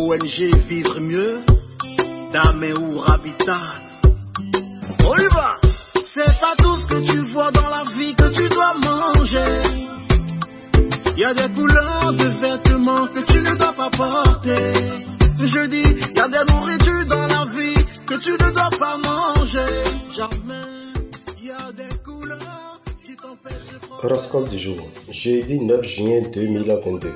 ONG Vivre Mieux, Daméou Habitat. On y va! C'est pas tout ce que tu vois dans la vie que tu dois manger. Il y a des couleurs de vêtements que tu ne dois pas porter. Je dis, il y a des nourritures dans la vie que tu ne dois pas manger. Jamais, il y a des couleurs qui t'empêchent de prendre... Horoscope du jour, jeudi 9 juin 2022.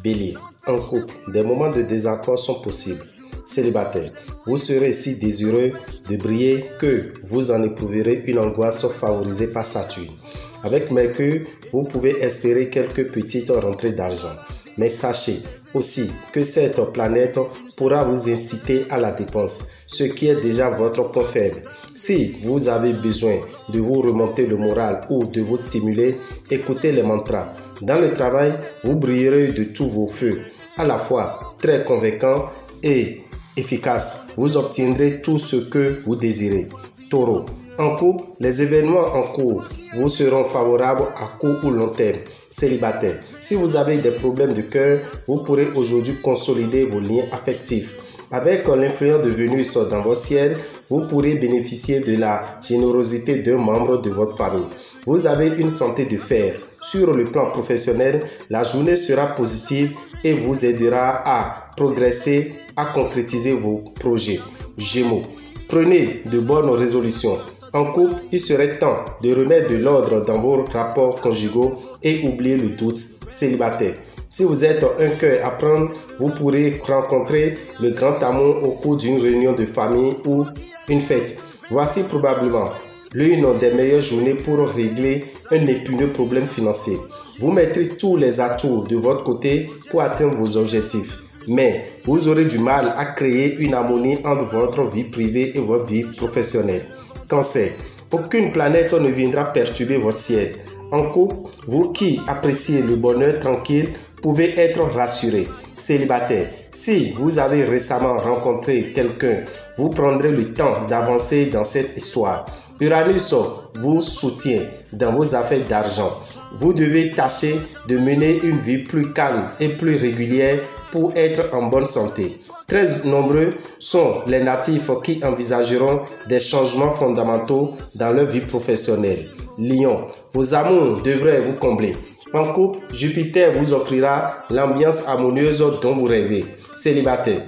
Bélier, en couple, des moments de désaccord sont possibles. Célibataire, vous serez si désireux de briller que vous en éprouverez une angoisse favorisée par Saturne. Avec Mercure, vous pouvez espérer quelques petites rentrées d'argent. Mais sachez aussi que cette planète pourra vous inciter à la dépense, ce qui est déjà votre point faible. Si vous avez besoin de vous remonter le moral ou de vous stimuler, écoutez les mantras. Dans le travail, vous brillerez de tous vos feux, à la fois très convaincant et efficace. Vous obtiendrez tout ce que vous désirez. Taureau, en couple, les événements en cours vous seront favorables à court ou long terme. Célibataire, si vous avez des problèmes de cœur, vous pourrez aujourd'hui consolider vos liens affectifs. Avec l'influence de Vénus dans votre ciel, vous pourrez bénéficier de la générosité d'un membre de votre famille. Vous avez une santé de fer. Sur le plan professionnel, la journée sera positive et vous aidera à progresser, à concrétiser vos projets. Gémeaux, prenez de bonnes résolutions. En couple, il serait temps de remettre de l'ordre dans vos rapports conjugaux et oublier le doute. Célibataire, si vous êtes un cœur à prendre, vous pourrez rencontrer le grand amour au cours d'une réunion de famille ou une fête. Voici probablement l'une des meilleures journées pour régler un épineux problème financier. Vous mettrez tous les atouts de votre côté pour atteindre vos objectifs. Mais vous aurez du mal à créer une harmonie entre votre vie privée et votre vie professionnelle. Cancer, aucune planète ne viendra perturber votre ciel. En couple, vous qui appréciez le bonheur tranquille, pouvez être rassuré. Célibataire, si vous avez récemment rencontré quelqu'un, vous prendrez le temps d'avancer dans cette histoire. Uranus vous soutient dans vos affaires d'argent. Vous devez tâcher de mener une vie plus calme et plus régulière pour être en bonne santé. Très nombreux sont les natifs qui envisageront des changements fondamentaux dans leur vie professionnelle. Lion, vos amours devraient vous combler. En couple, Jupiter vous offrira l'ambiance harmonieuse dont vous rêvez. Célibataire,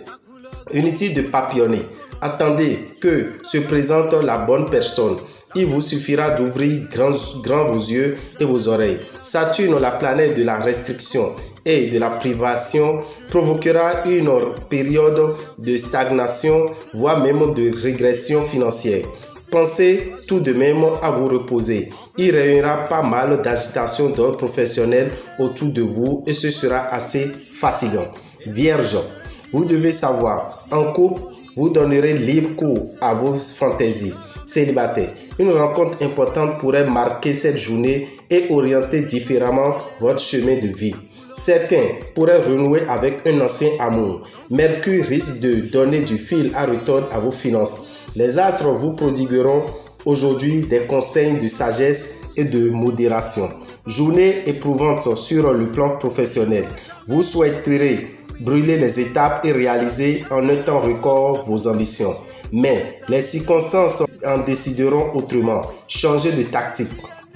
inutile de papillonner. Attendez que se présente la bonne personne. Il vous suffira d'ouvrir grand vos yeux et vos oreilles. Saturne, la planète de la restriction et de la privation, provoquera une période de stagnation, voire même de régression financière. Pensez tout de même à vous reposer. Il réunira pas mal d'agitation d'ordre professionnel autour de vous et ce sera assez fatigant. Vierge, vous devez savoir, en couple, vous donnerez libre cours à vos fantaisies. Célibataire, une rencontre importante pourrait marquer cette journée et orienter différemment votre chemin de vie. Certains pourraient renouer avec un ancien amour. Mercure risque de donner du fil à retordre à vos finances. Les astres vous prodigueront aujourd'hui des conseils de sagesse et de modération. Journée éprouvante sur le plan professionnel. Vous souhaiterez brûler les étapes et réaliser en un temps record vos ambitions. Mais les circonstances en décideront autrement. Changez de tactique.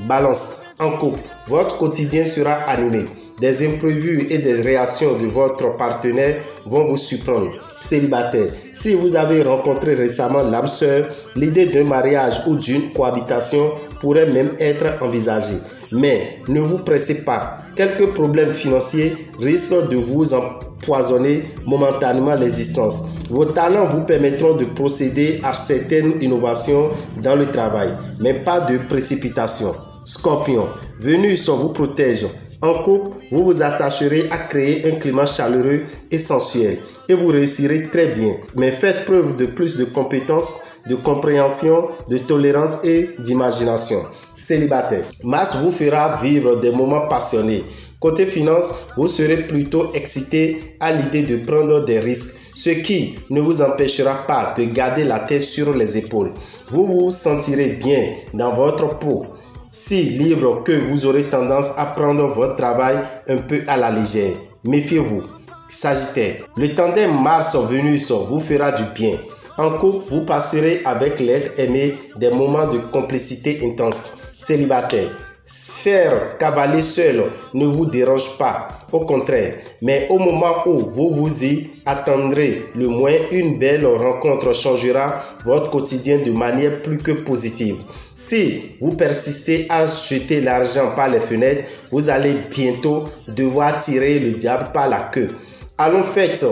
Balance, en couple, votre quotidien sera animé. Des imprévus et des réactions de votre partenaire vont vous surprendre. Célibataire, si vous avez rencontré récemment l'âme sœur, l'idée d'un mariage ou d'une cohabitation pourrait même être envisagée. Mais ne vous pressez pas. Quelques problèmes financiers risquent de vous empoisonner momentanément l'existence. Vos talents vous permettront de procéder à certaines innovations dans le travail, mais pas de précipitation. Scorpion, Vénus vous protège. En couple, vous vous attacherez à créer un climat chaleureux et sensuel et vous réussirez très bien. Mais faites preuve de plus de compétences, de compréhension, de tolérance et d'imagination. Célibataire, Mars vous fera vivre des moments passionnés. Côté finance, vous serez plutôt excité à l'idée de prendre des risques, ce qui ne vous empêchera pas de garder la tête sur les épaules. Vous vous sentirez bien dans votre peau, si libre que vous aurez tendance à prendre votre travail un peu à la légère. Méfiez-vous. Sagittaire, le tandem Mars-Vénus vous fera du bien. En couple, vous passerez avec l'être aimé des moments de complicité intense. Célibataire, faire cavaler seul ne vous dérange pas, au contraire, mais au moment où vous vous y attendrez le moins, une belle rencontre changera votre quotidien de manière plus que positive. Si vous persistez à jeter l'argent par les fenêtres, vous allez bientôt devoir tirer le diable par la queue. Allons faites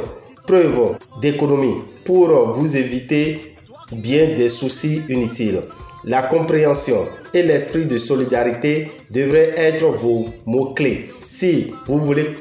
preuve d'économie pour vous éviter bien des soucis inutiles. La compréhension et l'esprit de solidarité devraient être vos mots-clés si vous voulez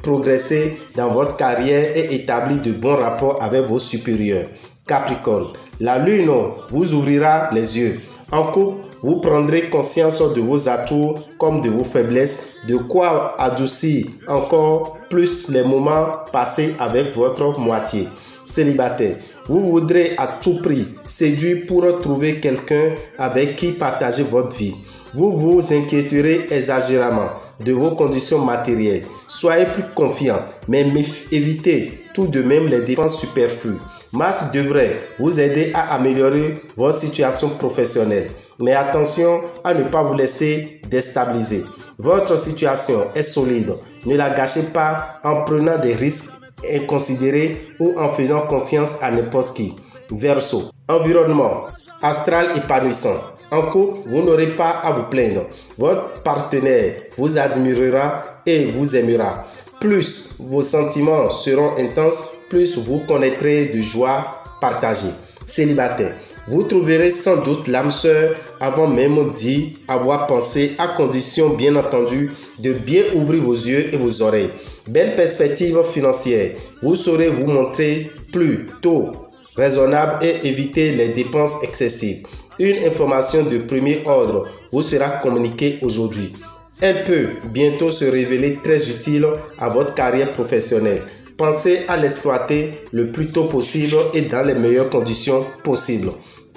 progresser dans votre carrière et établir de bons rapports avec vos supérieurs. Capricorne, la lune vous ouvrira les yeux. En couple, vous prendrez conscience de vos atouts comme de vos faiblesses, de quoi adoucir encore plus les moments passés avec votre moitié. Célibataire, vous voudrez à tout prix séduire pour trouver quelqu'un avec qui partager votre vie. Vous vous inquiéterez exagérément de vos conditions matérielles. Soyez plus confiant, mais évitez tout de même les dépenses superflues. Mars devrait vous aider à améliorer votre situation professionnelle. Mais attention à ne pas vous laisser déstabiliser. Votre situation est solide. Ne la gâchez pas en prenant des risques inconsidérés ou en faisant confiance à n'importe qui. Verseau, environnement astral épanouissant. En couple, vous n'aurez pas à vous plaindre. Votre partenaire vous admirera et vous aimera. Plus vos sentiments seront intenses, plus vous connaîtrez de joie partagée. Célibataire, vous trouverez sans doute l'âme sœur avant même d'y avoir pensé, à condition bien entendu de bien ouvrir vos yeux et vos oreilles. Belle perspective financière, vous saurez vous montrer plutôt raisonnable et éviter les dépenses excessives. Une information de premier ordre vous sera communiquée aujourd'hui. Elle peut bientôt se révéler très utile à votre carrière professionnelle. Pensez à l'exploiter le plus tôt possible et dans les meilleures conditions possibles.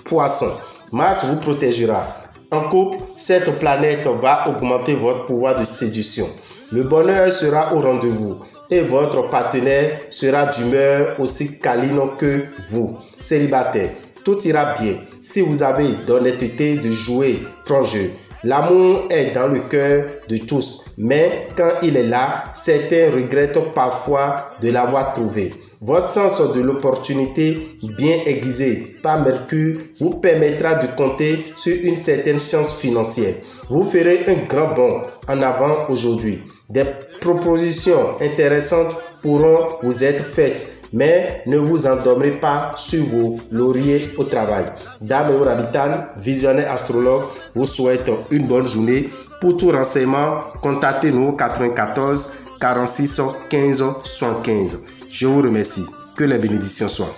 Poisson, Mars vous protégera. En couple, cette planète va augmenter votre pouvoir de séduction. Le bonheur sera au rendez-vous et votre partenaire sera d'humeur aussi câline que vous. Célibataire, tout ira bien si vous avez l'honnêteté de jouer franc jeu. L'amour est dans le cœur de tous, mais quand il est là, certains regrettent parfois de l'avoir trouvé. Votre sens de l'opportunité bien aiguisé par Mercure vous permettra de compter sur une certaine chance financière. Vous ferez un grand bond en avant aujourd'hui. Des propositions intéressantes pourront vous être faites, mais ne vous endormez pas sur vos lauriers au travail. Dame Rabitan, visionnaire astrologue, vous souhaite une bonne journée. Pour tout renseignement, contactez-nous au 94 46 15 75. Je vous remercie. Que les bénédictions soient.